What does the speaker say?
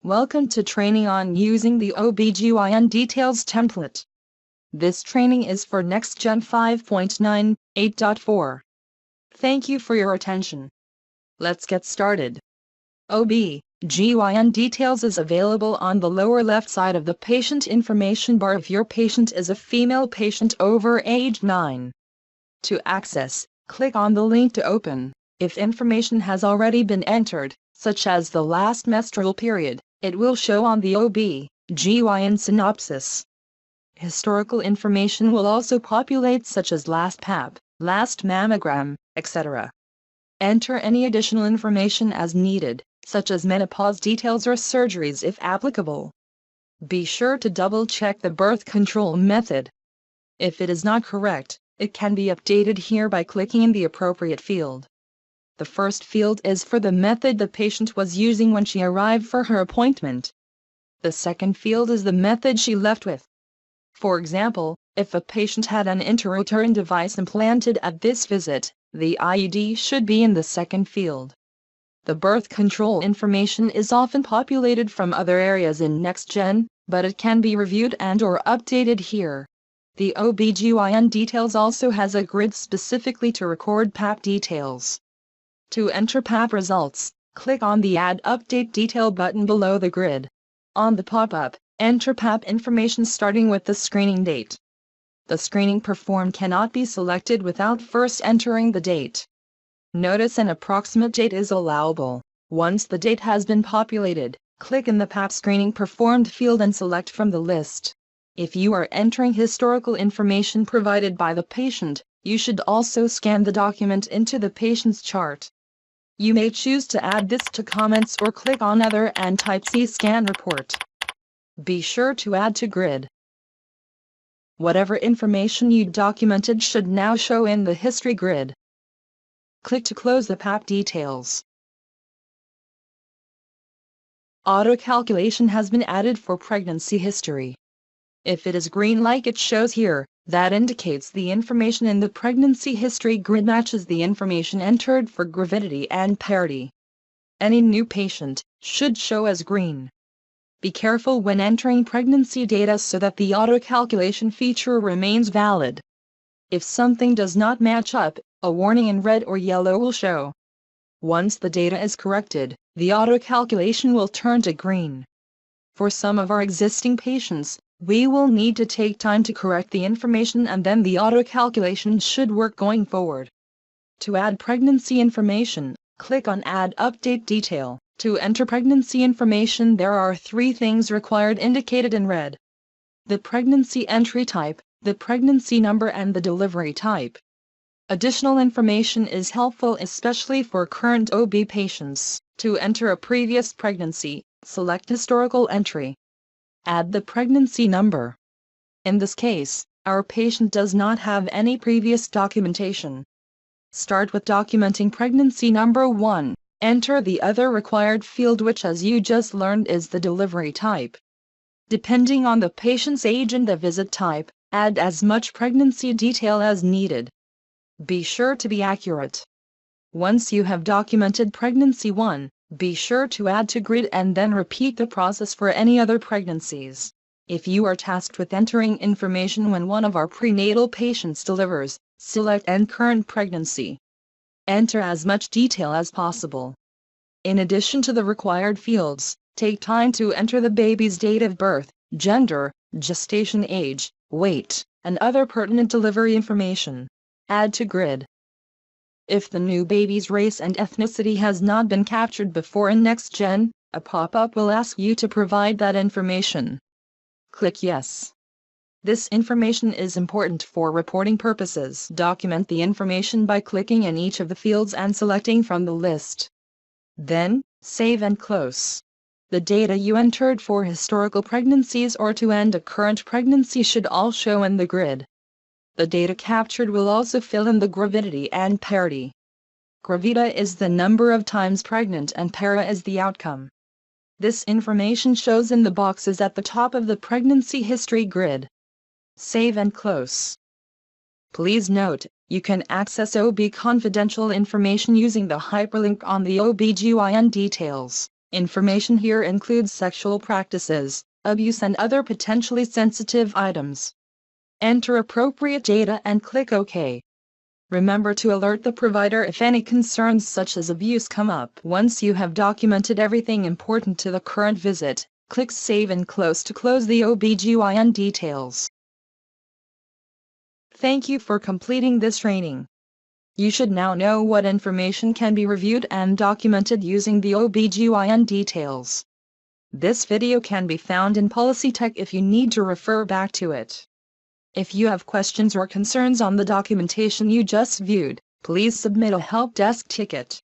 Welcome to training on using the OB/GYN Details template. This training is for NextGen 5.9, 8.4. Thank you for your attention. Let's get started. OB/GYN Details is available on the lower left side of the patient information bar if your patient is a female patient over age 9. To access, click on the link to open. If information has already been entered, such as the last menstrual period, it will show on the OB/GYN synopsis. Historical information will also populate, such as last PAP, last mammogram, etc. Enter any additional information as needed, such as menopause details or surgeries if applicable. Be sure to double-check the birth control method. If it is not correct, it can be updated here by clicking in the appropriate field. The first field is for the method the patient was using when she arrived for her appointment. The second field is the method she left with. For example, if a patient had an intrauterine device implanted at this visit, the IUD should be in the second field. The birth control information is often populated from other areas in NextGen, but it can be reviewed and/or updated here. The OB/GYN Details also has a grid specifically to record PAP details. To enter PAP results, click on the Add Update Detail button below the grid. On the pop-up, enter PAP information starting with the screening date. The screening performed cannot be selected without first entering the date. Notice an approximate date is allowable. Once the date has been populated, click in the PAP screening performed field and select from the list. If you are entering historical information provided by the patient, you should also scan the document into the patient's chart. You may choose to add this to comments or click on Other and type See Scan Report. Be sure to add to grid. Whatever information you documented should now show in the history grid. Click to close the PAP details. Auto calculation has been added for pregnancy history. If it is green like it shows here, that indicates the information in the pregnancy history grid matches the information entered for gravidity and parity. Any new patient should show as green. Be careful when entering pregnancy data so that the auto-calculation feature remains valid. If something does not match up, a warning in red or yellow will show. Once the data is corrected, the auto-calculation will turn to green. For some of our existing patients, we will need to take time to correct the information and then the auto-calculation should work going forward. To add pregnancy information, click on Add Update Detail. To enter pregnancy information, there are 3 things required indicated in red: the pregnancy entry type, the pregnancy number, and the delivery type. Additional information is helpful especially for current OB patients. To enter a previous pregnancy, select Historical Entry. Add the pregnancy number. In this case, our patient does not have any previous documentation. Start with documenting pregnancy number 1. Enter the other required field, which, as you just learned, is the delivery type. Depending on the patient's age and the visit type, add as much pregnancy detail as needed. Be sure to be accurate. Once you have documented pregnancy 1, be sure to add to grid and then repeat the process for any other pregnancies. If you are tasked with entering information when one of our prenatal patients delivers, select End Current Pregnancy. Enter as much detail as possible. In addition to the required fields, take time to enter the baby's date of birth, gender, gestation age, weight, and other pertinent delivery information. Add to grid. If the new baby's race and ethnicity has not been captured before in NextGen, a pop-up will ask you to provide that information. Click Yes. This information is important for reporting purposes. Document the information by clicking in each of the fields and selecting from the list. Then, save and close. The data you entered for historical pregnancies or to end a current pregnancy should all show in the grid. The data captured will also fill in the gravidity and parity. Gravida is the number of times pregnant and para is the outcome. This information shows in the boxes at the top of the pregnancy history grid. Save and close. Please note, you can access OB confidential information using the hyperlink on the OB/GYN Details. Information here includes sexual practices, abuse and other potentially sensitive items. Enter appropriate data and click OK. Remember to alert the provider if any concerns such as abuse come up. Once you have documented everything important to the current visit, click Save and Close to close the OB/GYN details. Thank you for completing this training. You should now know what information can be reviewed and documented using the OB/GYN details. This video can be found in Policy Tech if you need to refer back to it. If you have questions or concerns on the documentation you just viewed, please submit a help desk ticket.